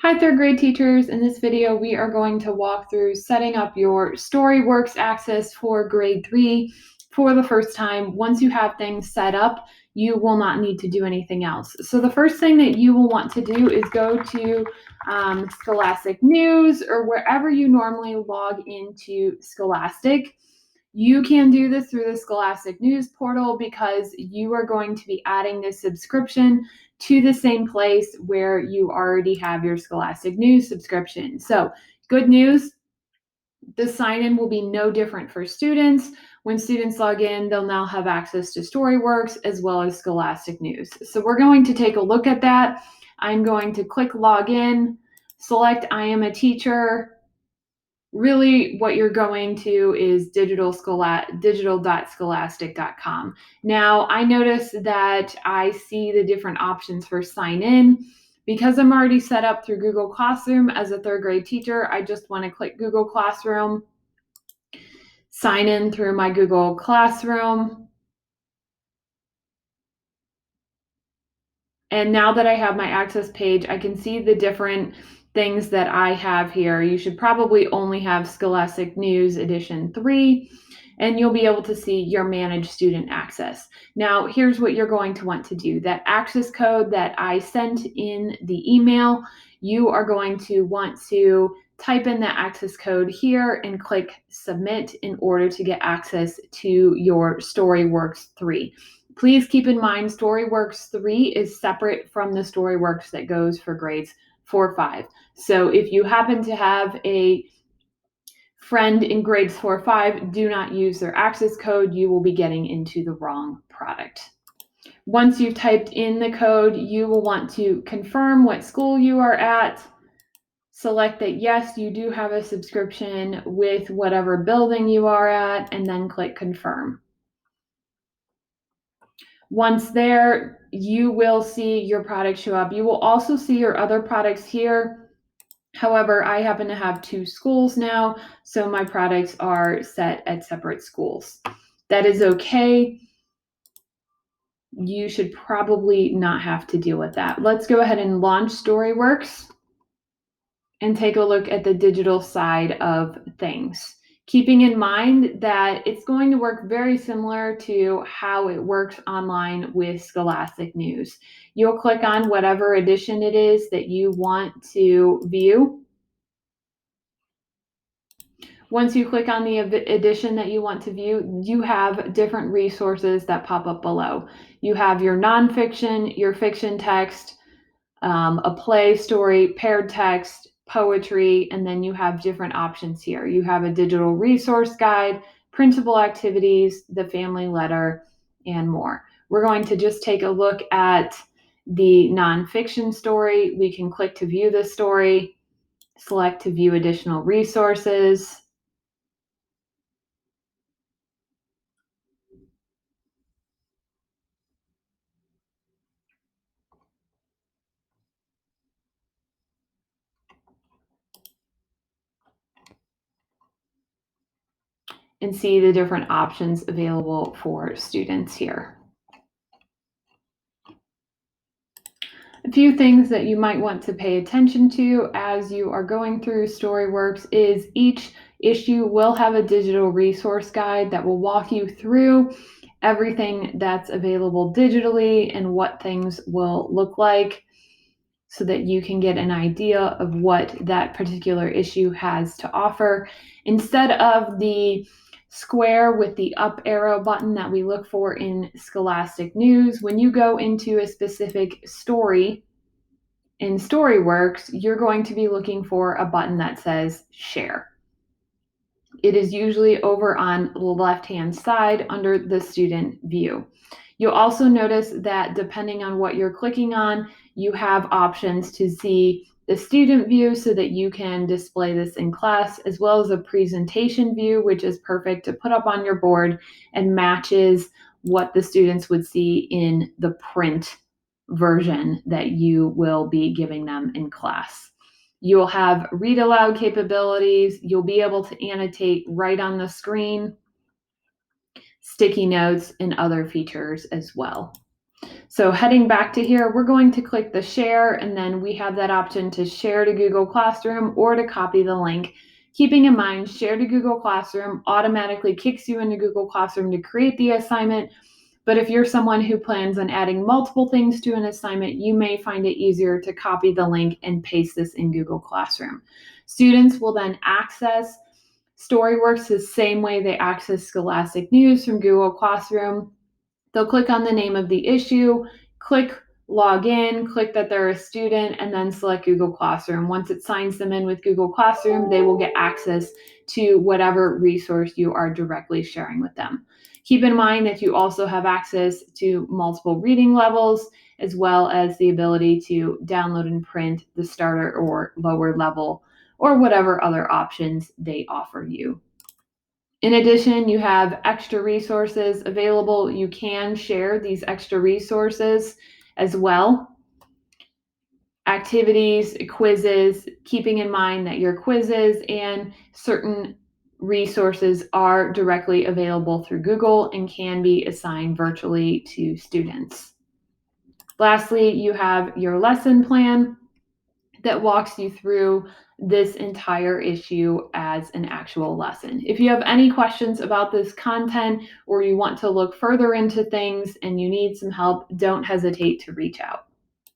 Hi, third grade teachers. In this video, we are going to walk through setting up your StoryWorks access for grade 3 for the first time. Once you have things set up, you will not need to do anything else. So the first thing that you will want to do is go to Scholastic News or wherever you normally log into Scholastic. You can do this through the Scholastic News portal because you are going to be adding this subscription to the same place where you already have your Scholastic News subscription. So, good news, the sign-in will be no different for students. When students log in, they'll now have access to StoryWorks as well as Scholastic News. So we're going to take a look at that. I'm going to click Login, select I am a teacher. Really, what you're going to is digital.scholastic.com. Now, I notice that I see the different options for sign in. Because I'm already set up through Google Classroom as a third grade teacher, I just want to click Google Classroom, sign in through my Google Classroom. And now that I have my access page, I can see the different things that I have here. You should probably only have Scholastic News Edition 3, and you'll be able to see your managed student access. Now, here's what you're going to want to do. That access code that I sent in the email, you are going to want to type in that access code here and click Submit in order to get access to your StoryWorks 3. Please keep in mind StoryWorks 3 is separate from the StoryWorks that goes for grades 4-5. So if you happen to have a friend in grades 4-5, do not use their access code. You will be getting into the wrong product. Once you've typed in the code, you will want to confirm what school you are at. Select that yes, you do have a subscription with whatever building you are at, and then click confirm. Once there, you will see your product show up. You will also see your other products here. However, I happen to have 2 schools now, so my products are set at separate schools. That is okay. You should probably not have to deal with that. Let's go ahead and launch StoryWorks and take a look at the digital side of things. Keeping in mind that it's going to work very similar to how it works online with Scholastic News. You'll click on whatever edition it is that you want to view. Once you click on the edition that you want to view, you have different resources that pop up below. You have your nonfiction, your fiction text, a play, story, paired text, poetry, and then you have different options here. You have a digital resource guide, printable activities, the family letter, and more. We're going to just take a look at the nonfiction story. We can click to view the story, select to view additional resources, and see the different options available for students here. A few things that you might want to pay attention to as you are going through StoryWorks is each issue will have a digital resource guide that will walk you through everything that's available digitally and what things will look like so that you can get an idea of what that particular issue has to offer. Instead of the square with the up arrow button that we look for in Scholastic News, when you go into a specific story in StoryWorks, you're going to be looking for a button that says share. It is usually over on the left-hand side under the student view. You'll also notice that depending on what you're clicking on, you have options to see the student view so that you can display this in class, as well as a presentation view, which is perfect to put up on your board and matches what the students would see in the print version that you will be giving them in class. You'll have read aloud capabilities. You'll be able to annotate right on the screen, sticky notes, and other features as well. So heading back to here, we're going to click the share, and then we have that option to share to Google Classroom or to copy the link. Keeping in mind, share to Google Classroom automatically kicks you into Google Classroom to create the assignment. But if you're someone who plans on adding multiple things to an assignment, you may find it easier to copy the link and paste this in Google Classroom. Students will then access StoryWorks the same way they access Scholastic News from Google Classroom. They'll click on the name of the issue, click log in, click that they're a student, and then select Google Classroom. Once it signs them in with Google Classroom, they will get access to whatever resource you are directly sharing with them. Keep in mind that you also have access to multiple reading levels, as well as the ability to download and print the starter or lower level, or whatever other options they offer you. In addition, you have extra resources available. You can share these extra resources as well. Activities, quizzes, keeping in mind that your quizzes and certain resources are directly available through Google and can be assigned virtually to students. Lastly, you have your lesson plan that walks you through this entire issue as an actual lesson. If you have any questions about this content or you want to look further into things and you need some help, don't hesitate to reach out.